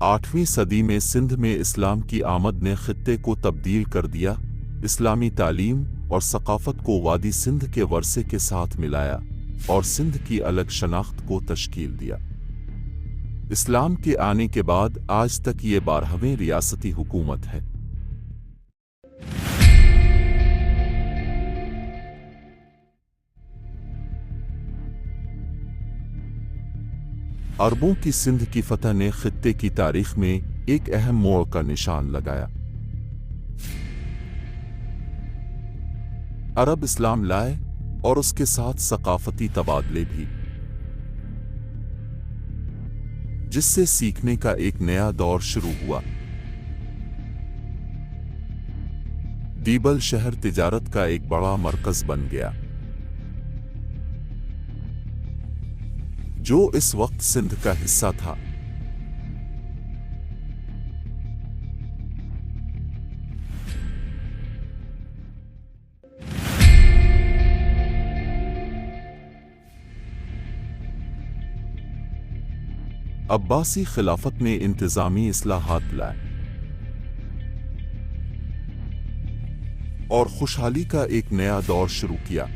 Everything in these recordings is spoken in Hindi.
8वीं सदी में सिंध में इस्लाम की आमद ने खित्ते को तब्दील कर दिया। इस्लामी तालीम और सकाफत को वादी सिंध के वर्से के साथ मिलाया और सिंध की अलग शनाख्त को तश्कील दिया। इस्लाम के आने के बाद आज तक ये 12वीं रियासती हुकूमत है। अरबों की सिंध की फतह ने खित्ते की तारीख में एक अहम मोड़ का निशान लगाया। अरब इस्लाम लाए और उसके साथ सकाफती तबादले भी, जिससे सीखने का एक नया दौर शुरू हुआ। दीबल शहर तिजारत का एक बड़ा मरकज बन गया, जो इस वक्त सिंध का हिस्सा था। अब्बासी खिलाफत ने इंतजामी इस्लाहात लाए और खुशहाली का एक नया दौर शुरू किया।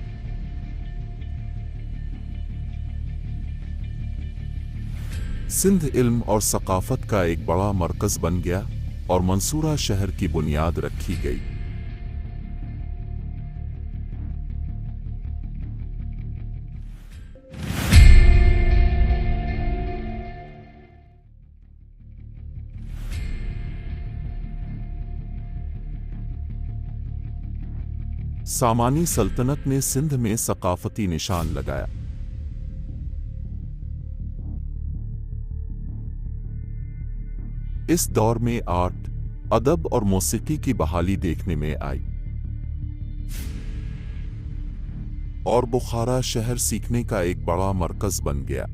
सिंध इल्म और सकाफत का एक बड़ा मरकज बन गया और मंसूरा शहर की बुनियाद रखी गई। सामानी सल्तनत ने सिंध में सकाफती निशान लगाया। इस दौर में आर्ट, अदब और मौसीकी की बहाली देखने में आई और बुखारा शहर सीखने का एक बड़ा मरकज बन गया।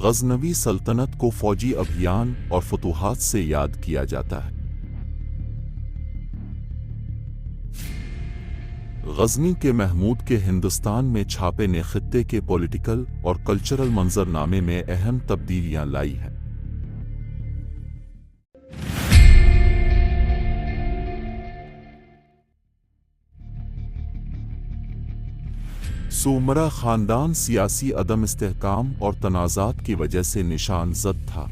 गजनवी सल्तनत को फौजी अभियान और फतूहात से याद किया जाता है। गजनी के महमूद के हिंदुस्तान में छापे ने खित्ते के पॉलिटिकल और कल्चरल मंजरनामे में अहम तब्दीलियां लाई हैं। सुमरा खानदान सियासी अदम इस्तेहकाम और तनाज़ात की वजह से निशान ज़द था।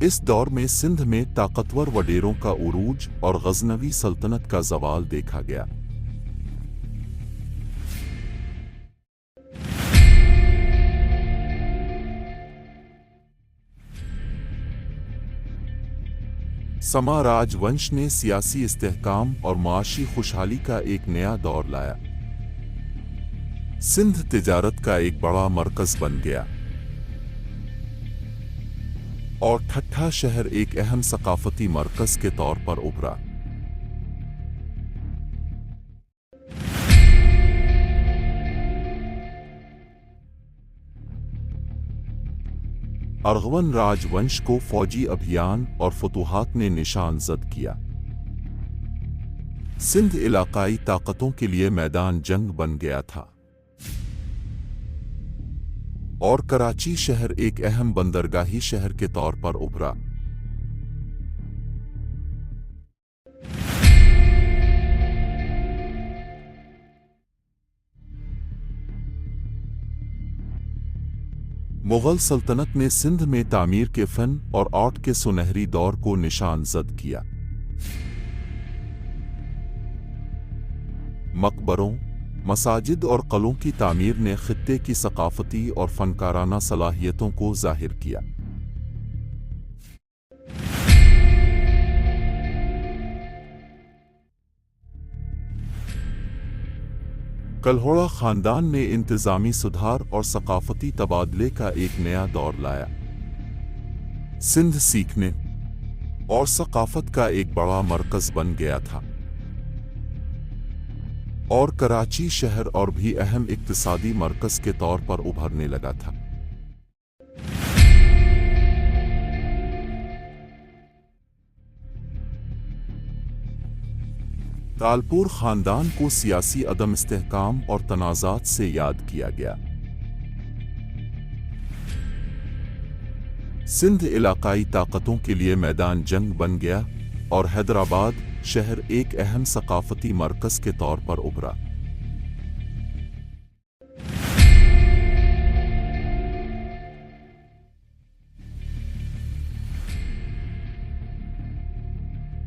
इस दौर में सिंध में ताकतवर वडेरों का उरूज और गजनवी सल्तनत का ज़वाल देखा गया। समा राजवंश ने सियासी इस्तेहकाम और माशी खुशहाली का एक नया दौर लाया। सिंध तिजारत का एक बड़ा मरकज बन गया और ठट्ठा शहर एक अहम सकाफती मरकज के तौर पर उभरा। अरगवन राजवंश को फौजी अभियान और फतूहात ने निशान ज़द किया। सिंध इलाकाई ताकतों के लिए मैदान जंग बन गया था और कराची शहर एक अहम बंदरगाही शहर के तौर पर उभरा। मुगल सल्तनत ने सिंध में तामीर के फन और आर्ट के सुनहरी दौर को निशान ज़द किया। मकबरों, मसाजिद और क़लों की तामीर ने खित्ते की सकाफती और फनकाराना सलाहियतों को ज़ाहिर किया। कल्होड़ा खानदान ने इंतजामी सुधार और सकाफती तबादले का एक नया दौर लाया। सिंध सीखने और सकाफत का एक बड़ा मरकज बन गया था और कराची शहर और भी अहम इक्तिसादी मरकज के तौर पर उभरने लगा था। तालपुर ख़ानदान को सियासी अदम इस्तेहकाम और तनाज़ात से याद किया गया। सिंध इलाकाई ताकतों के लिए मैदान जंग बन गया और हैदराबाद शहर एक अहम सकाफती मरकज़ के तौर पर उभरा।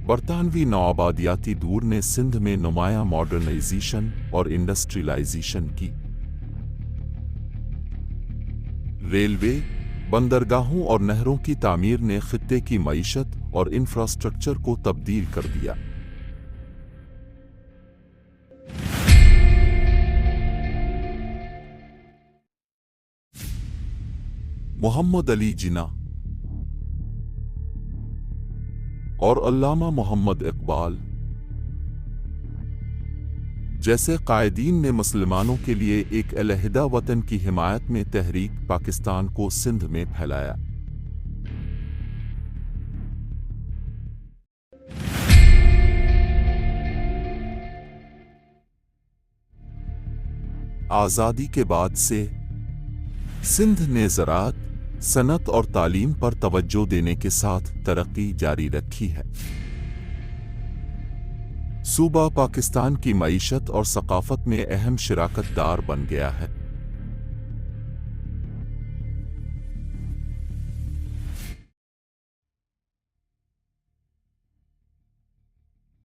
बरतानवी नौआबादियाती दौर ने सिंध में नुमायां मॉडर्नाइजेशन और इंडस्ट्रियलाइजेशन की। रेलवे, बंदरगाहों और नहरों की तामीर ने खित्ते की मईशत और इंफ्रास्ट्रक्चर को तब्दील कर दिया। मोहम्मद अली जिन्ना और अल्लामा मोहम्मद इकबाल जैसे कायदीन ने मुसलमानों के लिए एक अलहदा वतन की हिमायत में तहरीक पाकिस्तान को सिंध में फैलाया। आज़ादी के बाद से सिंध ने ज़राअत, सनत और तालीम पर तवज्जो देने के साथ तरक्की जारी रखी है। सूबा पाकिस्तान की मईशत और सकाफत में अहम शिराकतदार बन गया है।